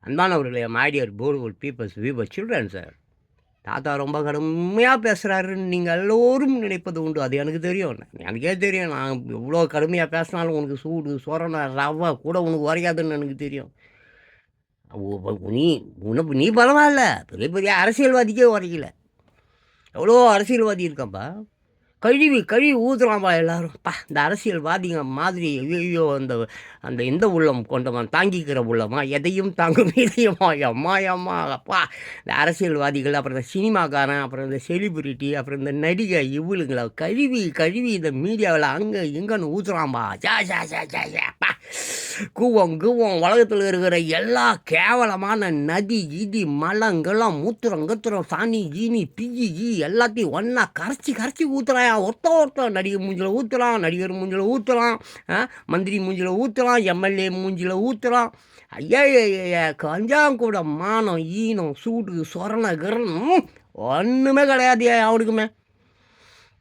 அன்பானவர்களே, my dear beautiful peoples, we were children sir. தாத்தா ரொம்ப கடுமையாக பேசுகிறாருன்னு நீங்கள் எல்லோரும் நினைப்பது உண்டு. அது எனக்கு தெரியும். எனக்கே தெரியும். நான் எவ்வளோ கடுமையாக பேசினாலும் உனக்கு சூடு, சொரணை, ரவை கூட உனக்கு வரையாதுன்னு எனக்கு தெரியும். நீ நீ பரவாயில்ல, பெரிய பெரிய அரசியல்வாதிக்கே உரைக்கல. எவ்வளோ அரசியல்வாதி இருக்காப்பா. கழுவி கழுவி ஊற்றுறான்பா எல்லாரும். இந்த அரசியல்வாதிங்க மாதிரி ஐயோ அந்த அந்த எந்த உள்ளம் கொண்டவன் தாங்கிக்கிற உள்ளமா, எதையும் தாங்கும் இதயமா, அம்மா அம்மா அப்பா. இந்த அரசியல்வாதிகள், அப்புறம் இந்த சினிமாக்காரன், அப்புறம் இந்த செலிபிரிட்டி, அப்புறம் இந்த நடிகை, இவளுங்களை கழுவி கழுவி இந்த மீடியாவில் அங்கே இங்கன்னு ஊற்றுறான்பா. ஜா ஜா ஜா ஜா அப்பா. கூவம் கூவம் உலகத்தில் இருக்கிற எல்லா கேவலமான நதி கிதி மலங்கெல்லாம் மூத்திரம் கத்துறம் சாணி ஜீனி பிஜி ஜி எல்லாத்தையும் ஒன்றா கரைச்சி கரைச்சி ஊற்றுறான். ஒருத்தன் நடிகர் மூஞ்சில் ஊற்றலாம், நடிகர் மூஞ்சில் ஊற்றலாம், மந்திரி மூஞ்சில் ஊற்றலாம், எம்எல்ஏ மூஞ்சில் ஊற்றலாம். ஐயா கஞ்சாங்கூட மானம் ஈனம் சூடு சொரண கிரணம் ஒன்றுமே கிடையாது. அவனுக்குமே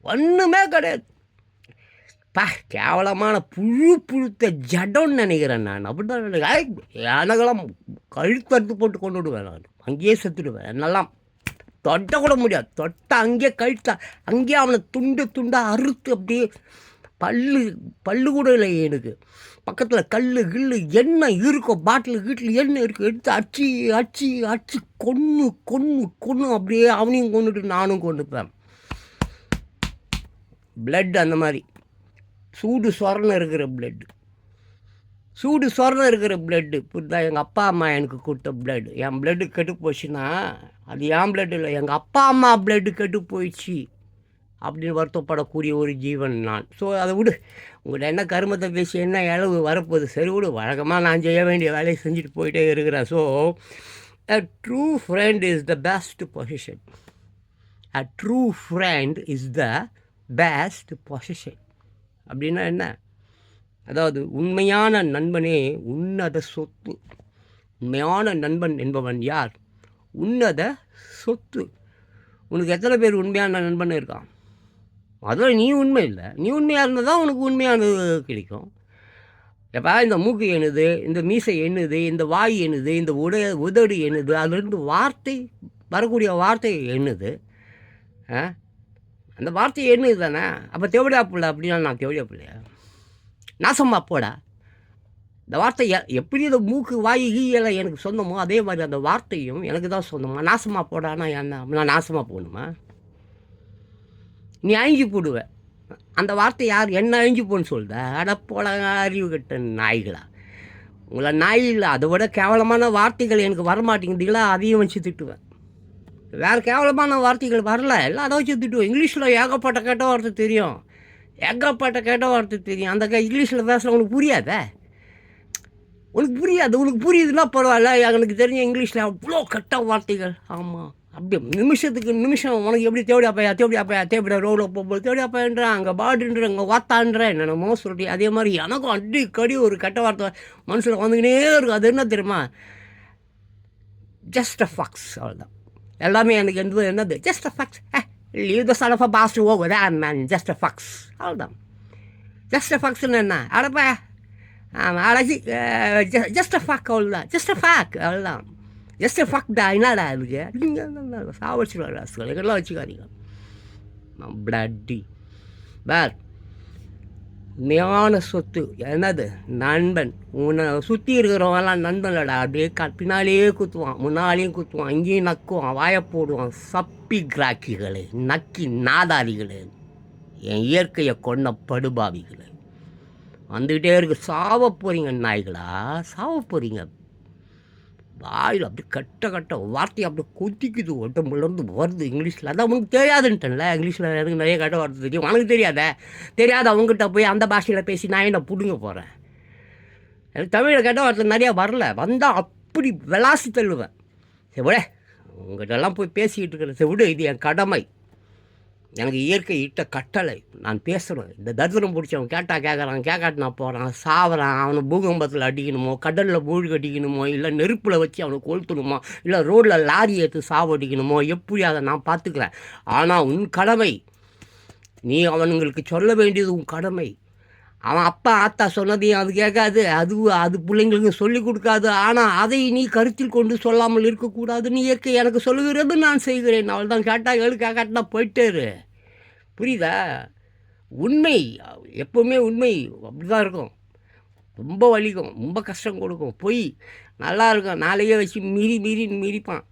ஒன்றுமே கிடையாது. கேவலமான புழுத்த ஜடம்னு நினைக்கிறேன் நான். அப்படிதான் எனக்கெல்லாம் கழுத்தறுத்து போட்டு கொண்டு விடுவேன். நான் அங்கேயே செத்துடுவேன். என்னெல்லாம் தொட்ட கூட முடியாது. தொட்ட அங்கேயே கழுத்தா அங்கேயே அவனை துண்டு துண்டாக அறுத்து அப்படியே பல்லு கூட இல்லை எனக்கு. பக்கத்தில் கல் கில்லு எண்ணெய் இருக்கும், பாட்டில் வீட்டில் எண்ணெய் இருக்குது, எடுத்து அச்சு அச்சு அச்சு கொன்று கொன்று கொன்று அப்படியே அவனையும் கொண்டுட்டு நானும் கொண்டுப்பேன். பிளட் அந்த மாதிரி சூடு சொரணை இருக்கிற பிளட்டு, சூடு சொரணை இருக்கிற பிளட்டு. புரிதா? எங்கள் அப்பா அம்மா எனக்கு கொடுத்த பிளட். என் பிளட்டு கெட்டு போச்சுன்னா அது என் பிளட் இல்லை, எங்கள் அப்பா அம்மா பிளட்டு கெட்டு போயிடுச்சு அப்படின்னு வருத்தப்படக்கூடிய ஒரு ஜீவன் நான். ஸோ அதை விடு. உங்கள்கிட்ட என்ன கருமத்தை பேசி என்ன இளவு வரப்போகுது? சரி விடு. வழக்கமாக நான் செய்ய வேண்டிய வேலையை செஞ்சுட்டு போயிட்டே இருக்கிறேன். So a true friend is the best possession. A true friend is the best possession. அப்படின்னா என்ன? அதாவது உண்மையான நண்பனே உன்னத சொத்து. உண்மையான நண்பன் என்பவன் யார்? உன்னத சொத்து. உனக்கு எத்தனை பேர் உண்மையான நண்பன் இருக்கான்? அதில் நீ உண்மை இல்லை. நீ உண்மையாக இருந்தால் தான் உனக்கு உண்மையானது கிடைக்கும். எப்போ இந்த மூக்கு எண்ணுது, இந்த மீசை எண்ணுது, இந்த வாய் எண்ணுது, இந்த உதடு எண்ணுது, அதுலேருந்து வார்த்தை வரக்கூடிய வார்த்தை எண்ணுது. அந்த வார்த்தை எண்ணுது தானே. அப்போ தேவடியா பிள்ளை அப்படின்னா நான் தேவடியா பிள்ளையா? நாசம்மா போடா. இந்த வார்த்தை எப்படி இந்த மூக்கு வாய் ஈயெல்லாம் எனக்கு சொந்தமோ அதே மாதிரி அந்த வார்த்தையும் எனக்கு தான் சொந்தமா. நாசமாக போடானா என்ன? நான் நாசமாக போகணுமா? நீ அழிஞ்சு போடுவேன். அந்த வார்த்தை யார் என்ன அழிஞ்சு போன்னு சொல்லுத? அடப்போட அறிவு கட்ட நாய்களா உங்களை. நாய் இல்லை, அதை விட கேவலமான வார்த்தைகள் எனக்கு வரமாட்டேங்குதுங்களா, அதையும் வச்சு திட்டுவேன். வேறு கேவலமான வார்த்தைகள் வரல, எல்லாம் அதை வச்சு திட்டுவேன். இங்கிலீஷில் ஏகப்பட்ட கேட்ட வார்த்தை தெரியும், ஏகப்பட்ட கேட்ட வார்த்தை தெரியும். அந்த இங்கிலீஷில் பேசுகிற உனக்கு புரியாத? உனக்கு புரியாது. உனக்கு புரியுதுன்னா பரவாயில்ல. எனக்கு தெரிஞ்ச இங்கிலீஷில் அவ்வளோ கெட்ட வார்த்தைகள். ஆமாம், அப்படியே நிமிஷத்துக்கு நிமிஷம் உனக்கு எப்படி தேவடியா ரோடில் போகும்போது தேவடியாப்பாயன்றேன், அங்கே பாடுன்ற, அங்கே வாத்தான்ற என்னென்னமோ சொல்லிட்டு. அதே மாதிரி எனக்கும் அடிக்கடி ஒரு கெட்ட வார்த்தை மனசில் வந்துக்கினே இருக்கும். அது என்ன தெரியுமா? Just a fucks. அவ்வளோதான். எல்லாமே எனக்கு என்னது? Just a fucks. Leave the son of a boss to over that man. Just a fucks. அவ்வளோதான். ஜஸ்ட் அ ஃபக்ஸ்ன்னு என்ன? அடப்பா. ஆமாம், அழகி ஜஸ்ட் அ ஃபக். அவ்வளோதான். Just a fuck. அவ்வளோதான். ஜஸ்ட் ஃபக்டா என்னடா இருக்கு? சாவடிச்சுடுவாடா. எல்லாம் வச்சுக்காதீங்க. பிளட்டி வேர் உண்மையான சொத்து என்னது? நண்பன். உன்னை சுற்றி இருக்கிறவங்கலாம் நண்பன்லடா. அப்படியே பின்னாலேயே குத்துவான், முன்னாலேயும் குத்துவான், இங்கேயும் நக்குவான், வாயை போடுவான். சப்பி கிராக்கிகளே, நக்கி நாதாரிகளே, என் இயற்கையை கொண்ட படுபாவிகளே வந்துக்கிட்டே இருக்கு. சாவ போகிறீங்க நாய்களா, சாவ போகிறீங்க. வாயில் அப்படி கட்ட வார்த்தை அப்படி கொத்திக்குது, உடம்புலேருந்து வருது இங்கிலீஷில். அதான் உனக்கு தெரியாதுன்ட்டேன்ல. இங்கிலீஷில் எனக்கு நிறைய கட்ட வார்த்தை தெரியும், உனக்கு தெரியாத அவங்ககிட்ட போய் அந்த பாஷையில் பேசி நான் என்ன பிடுங்க போகிறேன்? எனக்கு தமிழில் கட்ட வார்த்தை நிறையா வரல. வந்தால் அப்படி விளாசி தள்ளுவேன். சரி விட, உங்கள்கிட்டலாம் போய் பேசிக்கிட்டு இருக்கிறேன். சரி விடு, இது என் கடமை, எனக்கு இயற்கை இட்ட கட்டளை. நான் பேசுகிறேன். இந்த தரித்திரம் பிடிச்சவன் கேட்குறான், கேட்காட்டு நான் போகிறான், சாவறான். அவனை பூகம்பத்தில் அடிக்கணுமோ, கடலில் மூழ்கி அடிக்கணுமோ, இல்லை நெருப்பில் வச்சு அவனை கொளுத்தணுமோ, இல்லை ரோட்டில் லாரி ஏற்று சாவடிக்கணுமோ, எப்படி அதை நான் பார்த்துக்கிறேன். ஆனால் உன் கடமை, நீ அவனுங்களுக்கு சொல்ல வேண்டியது உன் கடமை. அவன் அப்பா ஆத்தா சொன்னதையும் அது கேட்காது, அது பிள்ளைங்களுக்கு சொல்லிக் கொடுக்காது. ஆனால் அதை நீ கருத்தில் கொண்டு சொல்லாமல் இருக்கக்கூடாதுன்னு இயற்கை எனக்கு சொல்லுகிறது, நான் செய்கிறேன். அவள் தான் கேட்டா எழுக்கா காட்டினா போயிட்டேரு. புரியுதா? உண்மை எப்போவுமே உண்மை அப்படி தான் இருக்கும். ரொம்ப வலிக்கும், ரொம்ப கஷ்டம் கொடுக்கும். பொய் நல்லா இருக்கும். நாளைக்கே வச்சு மிதிப்பான்.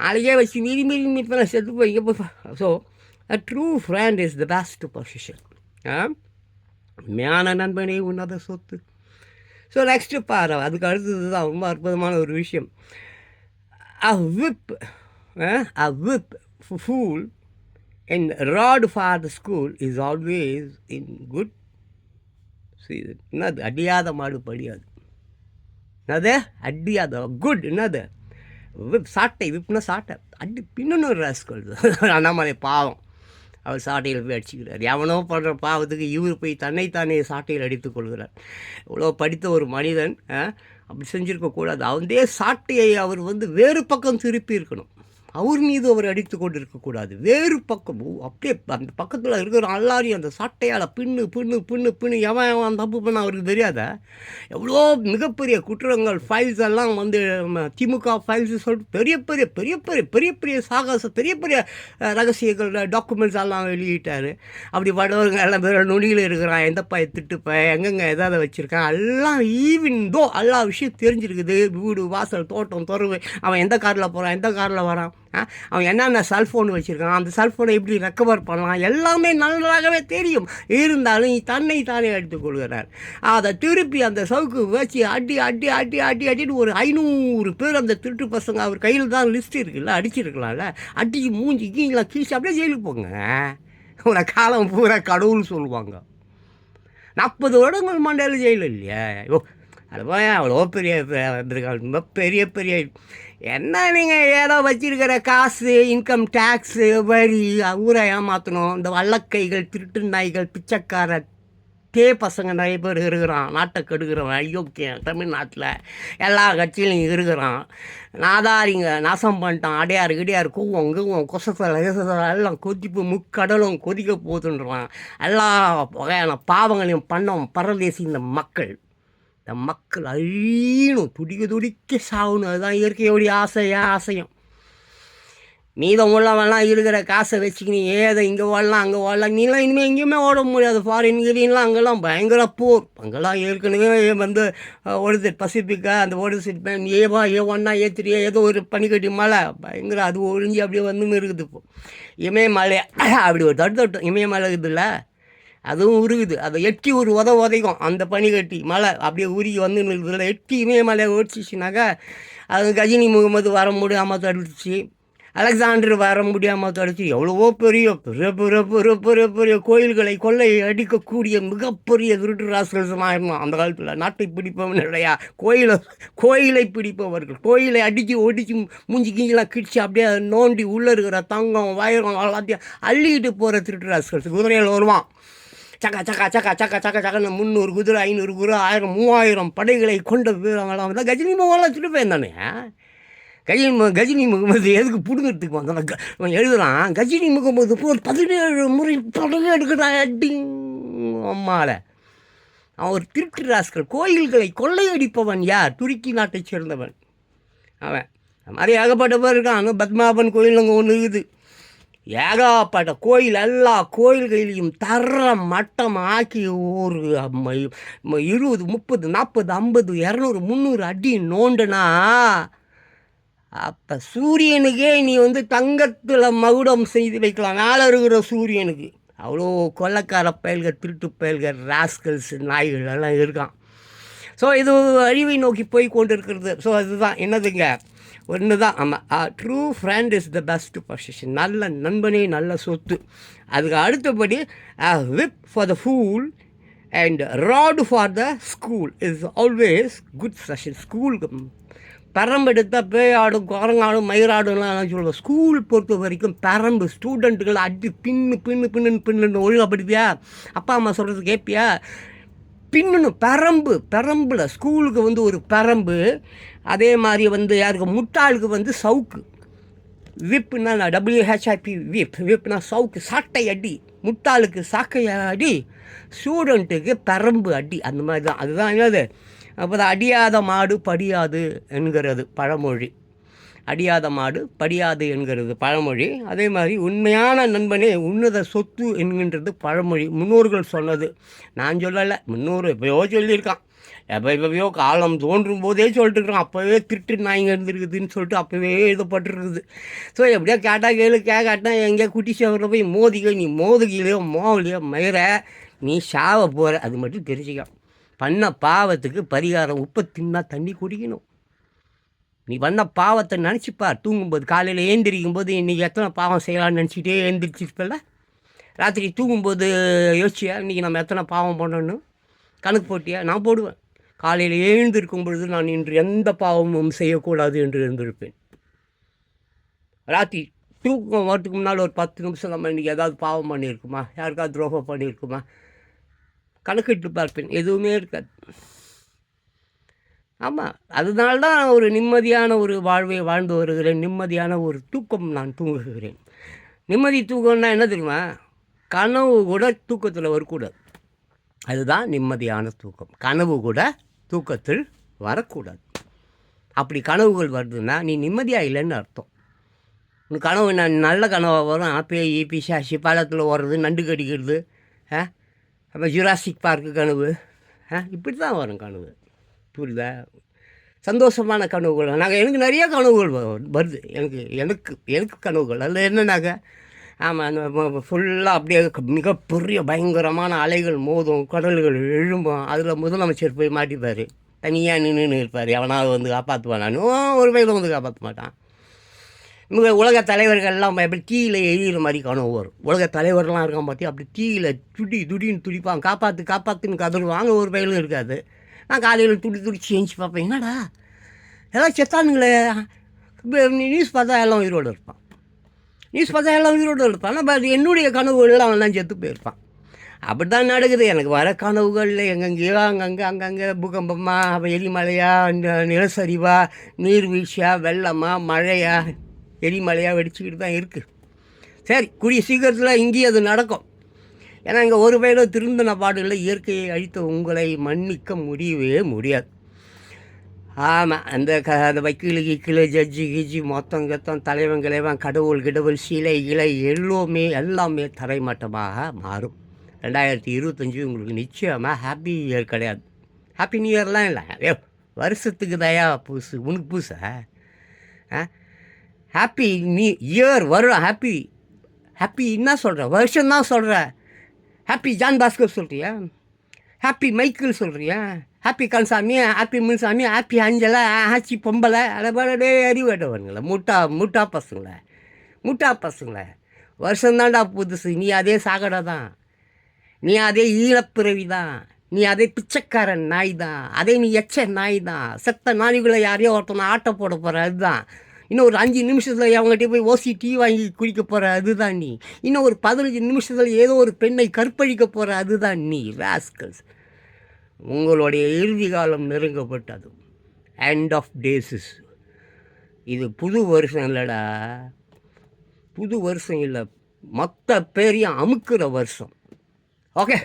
நாளைக்கே வச்சு மிதிப்பான், செத்து போய் இங்கே போய். So a true friend is the best position. உண்மையான நண்பனே உன்னத சொத்து. ஸோ நெக்ஸ்ட்டு பாரு, அதுக்கு அடுத்தது தான் ரொம்ப அற்புதமான ஒரு விஷயம். A whip fool and rod for the school is always in good. என்னது அடியாத மாடு படியாது. என்னது அடியாத குட். என்னது விப் சாட்டை. விப்னா சாட்டை அடி பின்னணும் ராஸ்கல். அண்ணாமலை பாவம், அவர் சாட்டையில் போய் அடிச்சுக்கிறார். எவனோ பண்ணுற பாவத்துக்கு இவர் போய் தன்னைத்தானே சாட்டையில் அடித்துக் கொள்கிறார். இவ்வளோ படித்த ஒரு மனிதன் அப்படி செஞ்சுருக்கக்கூடாது. அவந்தே சாட்டையை அவர் வேறு பக்கம் திருப்பி இருக்கணும். அவர் மீது அவர் அடித்து கொண்டு இருக்கக்கூடாது. வேறு பக்கம் அப்படியே அந்த பக்கத்தில் இருக்கிற எல்லாரையும் அந்த சாட்டையால் பின்னு எவன் தப்பு பண்ண அவருக்கு தெரியாத. எவ்வளோ மிகப்பெரிய குற்றங்கள் ஃபைல்ஸ் எல்லாம் திமுக ஃபைல்ஸ் சொல்லிட்டு பெரிய சாகச பெரிய ரகசியங்கள் டாக்குமெண்ட்ஸ் எல்லாம் வெளியிட்டார். அப்படி படவங்க எல்லாம் வேறு நுனியில் இருக்கிறான், எந்த பைய திட்டுப்ப எங்கெங்கே எதாவது வச்சுருக்கான் எல்லாம். ஈவன் தோ எல்லா விஷயம் தெரிஞ்சிருக்குது. வீடு வாசல் தோட்டம் துறவு, அவன் எந்த காரில் போகிறான், எந்த காரில் வரான், அவன் என்னென்ன செல்ஃபோன் வச்சுருக்கான், அந்த செல்ஃபோனை எப்படி ரெக்கவர் பண்ணலாம், எல்லாமே நன்றாகவே தெரியும். இருந்தாலும் தன்னை தானே எடுத்துக்கொள்கிறார். அதை திருப்பி அந்த சவுக்கு வச்சு அடின்னு ஒரு 500 பேர் அந்த திருட்டு பசங்க அவர் கையில் தான் லிஸ்ட் இருக்குல்ல, அடிச்சிருக்கலாம்ல, அடிச்சு மூஞ்சி கீழே கீழ்ச்சி அப்படியே ஜெயிலுக்கு போங்க. உன காலம் பூரா கடவுள் சொல்லுவாங்க. 40 வருடங்கள் மண்டையில் ஜெயில் இல்லையா? அவ்வளோ பெரிய வந்திருக்காங்க. பெரிய என்ன நீங்கள் ஏதோ வச்சிருக்கிற காசு, இன்கம் டேக்ஸு, வரி, ஊரை ஏமாற்றணும். இந்த வல்லக்கைகள், திருட்டு நாய்கள், பிச்சைக்கார பசங்க நிறைய பேர் இருக்கிறான். நாட்டை கெடுக்கிறவன் அயோக்கியம் தமிழ்நாட்டில் எல்லா கட்சியிலையும் இருக்கிறான். நாதாரிங்க நாசம் பண்ணிட்டான். அடையாறு கூவம் கொசத்தில் எல்லாம் கொதிப்பு முக்கடலும் கொதிக்க போகுதுன்றான். எல்லா வகையான பாவங்களையும் பண்ணோம் பரதேசி இந்த மக்கள் அழியணும், துடிக்க சாகணும். அதுதான் இயற்கையோடைய ஆசையும். மீதம் உள்ளவெல்லாம் இருக்கிற காசை வச்சுக்கினி ஏதோ இங்கே வாழலாம் அங்கே வாழலாம். நீலாம் இனிமேல் எங்கேயுமே ஓட முடியாது. ஃபாரின் கிரீன்லாம் அங்கெல்லாம் பயங்கர போர். அங்கெல்லாம் ஏற்கனவே ஓடுது பசிபிக்கா, அந்த ஓடுது A1 A3 ஏதோ ஒரு பனிக்கட்டி மலை பயங்கர, அது ஒழிஞ்சு அப்படியே வந்துன்னு இருக்குது. இப்போ இமயமலை அப்படி ஒரு தட்டு இமயமலை இருக்குதுல்ல, அதுவும் உருகுது. அதை எட்டி ஒரு உதைக்கும் அந்த பனிக்கட்டி மலை அப்படியே உருகி வந்துன்னு இருக்குதுல்ல. எட்டி இமயமலை ஓடிச்சிச்சுனாக்கா அது கஜினி முகமது வர முடியாமல் தடுத்துச்சு, அலெக்சாண்டர் வர முடியாமல் தடுத்து எவ்வளவோ பெரிய கோயில்களை கொள்ளை அடிக்கக்கூடிய மிகப்பெரிய திருட்டு ராசல்சமாக இருந்தோம் அந்த காலத்தில். நாட்டை பிடிப்பவன் இல்லையா, கோயிலை பிடிப்பவர்கள். கோயிலை ஒடிச்சு மூஞ்சி கிஞ்சிலாம் கிடிச்சு அப்படியே நோண்டி உள்ளே இருக்கிற தங்கம் வைரம் எல்லாத்தையும் அள்ளிக்கிட்டு போகிற திருட்டு ராசல்ஸ். குதிரையில் வருவான், சக்கன்னு 300 குதிரை 500 குதிரை 1000 3000 படைகளை கொண்ட வீரங்களாம் தான் கஜினி முகமெல்லாம் திருட்டு போயிருந்தானே. கஜினி முகமது எதுக்கு பிடுங்கிறதுக்கு வந்தான் எழுதுறான். கஜினி முகமது போர் 17 முறை படம் எடுக்கிறான் அடிங் அம்மால. அவன் ஒரு திருட்டு ராஸ்கல். கோயில்களை கொள்ளையடிப்பவன் யார்? துருக்கி நாட்டை சேர்ந்தவன் அவன். அது மாதிரி ஏகப்பட்ட பேர் இருக்கான். பத்மாபன் கோயில் அங்கே ஒன்று இருக்குது. ஏகப்பட்ட கோயில், எல்லா கோயில்களையும் தரம் மட்டம் ஆக்கி ஒரு 20 30 40 50 200 300 அடி நோண்டுனா அப்போ சூரியனுக்கே நீ தங்கத்தில் மகுடம் செய்து வைக்கலாம், மேலே இருக்கிற சூரியனுக்கு. அவ்வளோ கொள்ளைக்கார பயல்கள், திருட்டு பயல்கள், ராஸ்கல்ஸ், நாய்கள் எல்லாம் இருக்கான். ஸோ இது அழிவை நோக்கி போய் கொண்டு இருக்கிறது. ஸோ அதுதான் என்னதுங்க, ஒன்று தான். ஆமாம், true friend is the best possession. நல்ல நண்பனே நல்ல சொத்து. அதுக்கு அடுத்தபடி whip for the fool and rod for the school is always good session. ஸ்கூலுக்கு பெரம்பெடுத்தால் பேயாடும், குரங்காடும், மயிராடும்லாம் சொல்லுவோம். ஸ்கூல் பொறுத்த வரைக்கும் பெரம்பு ஸ்டூடெண்ட்டுகளை அடி பின்னு ஒழுங்கப்படுத்தியா, அப்பா அம்மா சொல்கிறது கேட்பியா, பின்னணும். பெரம்பில் ஸ்கூலுக்கு ஒரு பெரம்பு. அதே மாதிரி யாருக்கு முட்டாளுக்கு சவுக்கு. விப்புனா WHIP விப்னா சவுக்கு, சாட்டை அடி. முட்டாளுக்கு சாக்கைய அடி, ஸ்டூடெண்ட்டுக்கு பெரம்பு அடி. அந்த மாதிரி தான். அதுதான் என்னது, அப்போ தான் அடியாத மாடு படியாது என்கிறது பழமொழி. அடியாத மாடு படியாது என்கிறது பழமொழி. அதே மாதிரி உண்மையான நண்பனே உன்னத சொத்து என்கின்றது பழமொழி. முன்னோர்கள் சொன்னது, நான் சொல்லலை, முன்னோர் எப்பயோ சொல்லியிருக்கான். எப்பயோ காலம் தோன்றும் போதே சொல்லிட்டு இருக்கிறோம். அப்போவே திருட்டு நாய்ங்க இருந்துருக்குதுன்னு சொல்லிட்டு அப்போவே எழுதப்பட்டுருக்குது. ஸோ எப்படியோ கேட்டால் கேளு, கேட்டால் எங்கேயா குட்டி சேவரில் போய் மோதிக்க, நீ மோதுகிலையோ மோவலையோ மயிர நீ சாவ போகிற. அது மட்டும் தெரிஞ்சுக்க. பண்ண பாவத்துக்கு பரிகாரம், உப்பை தின்னா தண்ணி குடிக்கணும். நீ பண்ண பாவத்தை நினச்சிப்பா. தூங்கும்போது காலையில் ஏந்திரிக்கும் போது இன்றைக்கி எத்தனை பாவம் செய்யலாம்னு நினச்சிட்டே ஏந்திரிச்சிருப்பல. ராத்திரி தூங்கும்போது யோசிச்சியா இன்றைக்கி நம்ம எத்தனை பாவம் பண்ணணும், கணக்கு போட்டியா? நான் போடுவேன். காலையில் எழுந்திருக்கும் பொழுது நான் இன்று எந்த பாவமும் செய்யக்கூடாது என்று இருந்திருப்பேன். ராத்திரி தூக்கம் வரத்துக்கு முன்னால் ஒரு 10 நிமிஷம் நம்ம இன்றைக்கி ஏதாவது பாவம் பண்ணியிருக்குமா, யாருக்காவது துரோகம் பண்ணியிருக்குமா, கணக்கிட்டு பார்ப்பேன். எதுவுமே இருக்காது. ஆமாம், அதனால தான் ஒரு நிம்மதியான ஒரு வாழ்வை வாழ்ந்து வருகிறேன். நிம்மதியான ஒரு தூக்கம் நான் தூங்குகிறேன். நிம்மதி தூக்கம்னா என்ன தெரியுமா? கனவு கூட தூக்கத்தில் வரக்கூடாது. அதுதான் நிம்மதியான தூக்கம். கனவு கூட தூக்கத்தில் வரக்கூடாது. அப்படி கனவுகள் வருதுன்னா நீ நிம்மதியாக இல்லைன்னு அர்த்தம். உன் கனவு நல்ல கனவாக வரும். பேய் பிசாசி பழத்தில் ஓடுறது, நண்டு கடிக்கிறது, அப்போ ஜுராசிக் பார்க்கு கனவு, இப்படி தான் வரும் கனவு. புரியுதா? சந்தோஷமான கனவுகள். எனக்கு நிறைய கனவுகள் வருது. எனக்கு கனவுகள் அதில் என்னன்னாக்க, ஆமாம், ஃபுல்லாக அப்படியே மிகப்பெரிய பயங்கரமான அலைகள் மோதும், கடல்கள் எழும்பும். அதில் முதலமைச்சர் போய் மாட்டிப்பார், தனியாக நின்று இருப்பார். எவனாவது வந்து காப்பாற்றுவானான்னு ஒரு வயதில் வந்து காப்பாற்ற மாட்டான். இவங்க உலக தலைவர்கள்லாம் எப்படி தீயில் எரியிற மாதிரி கனவு வரும். உலக தலைவர்லாம் இருக்கான் பார்த்தி, அப்படி தீயில் துடின்னு துடிப்பான், காப்பாற்றுன்னு கதறுவாங்க. ஒரு வயலும் இருக்காது. நான் காலையில் துடிச்சு எழுந்துச்சி பார்ப்பேன், என்னடா எல்லாம் செத்தானுங்களே. நியூஸ் பார்த்தா எல்லாம் உயிரோடு இருப்பான். ஆனால் அது என்னுடைய கனவுகள் அவன் தான் செத்து போயிருப்பான். அப்படி தான் நடக்குது. எனக்கு வர கனவுகளில் எங்கெங்கேயோ அங்கங்கே பூகம்பமா, எரிமலையா, நிலச்சரிவா, நீர்வீழ்ச்சியா, வெள்ளமா, மழையா, எரிமலையா வெடிச்சுக்கிட்டு தான் இருக்குது. சரி, கூடிய சீக்கிரத்தில் இங்கேயும் அது நடக்கும். ஏன்னா இங்கே ஒரு வேளை திருந்தின பாடுகளில் இயற்கையை அழித்த உங்களை மன்னிக்க முடியவே முடியாது. ஆமாம், அந்த வக்கீலு கிக்கிலு ஜட்ஜி கிஜி மொத்தம் தலைவன் கடவுள் சிலை இலை எல்லாமே தரைமட்டமாக மாறும். 2025 உங்களுக்கு நிச்சயமாக ஹாப்பி இயர் கிடையாது. ஹாப்பி நியூ இயர்லாம் இல்லை, வருஷத்துக்கு தயா புதுசு. உனக்கு புதுசா? ஹாப்பி நியூ இயர் வரும். ஹாப்பி என்ன சொல்கிற? வருஷம்தான் சொல்கிற. ஹாப்பி ஜான் பாஸ்கர் சொல்கிறியா? ஹாப்பி மைக்கிள் சொல்கிறியா? Happy Kansami, happy Munsami, happy Anjalai, ஆச்சி பொம்பளை, அடைபாடே அறிவேட்டவனுங்கள, முட்டா பசங்கள. வருஷம்தான்டா புதுசு. நீ அதே சாகடை தான், நீ அதே ஈழப்பிறவி தான், நீ அதே பிச்சைக்காரன் நாய் தான், அதே நீ எச்ச நாய் தான். செத்த நாய்களை யாரையோ ஒருத்தனை ஆட்ட போட போகிற, அதுதான். இன்னும் ஒரு 5 நிமிஷத்தில் அவங்ககிட்ட போய் ஓசி டீ வாங்கி குடிக்க போகிற, அதுதான் நீ. இன்னும் ஒரு 15 நிமிஷத்தில் ஏதோ ஒரு பெண்ணை கற்பழிக்க போகிற, அதுதான் நீ. ராஸ்கல்ஸ், உங்களுடைய இறுதி காலம் நெருங்கப்பட்டது. End of டேஸஸ். இது புது வருஷம் இல்லைடா, புது வருஷம் இல்லை, மொத்த பேரையும் அமுக்கிற வருஷம். ஓகே.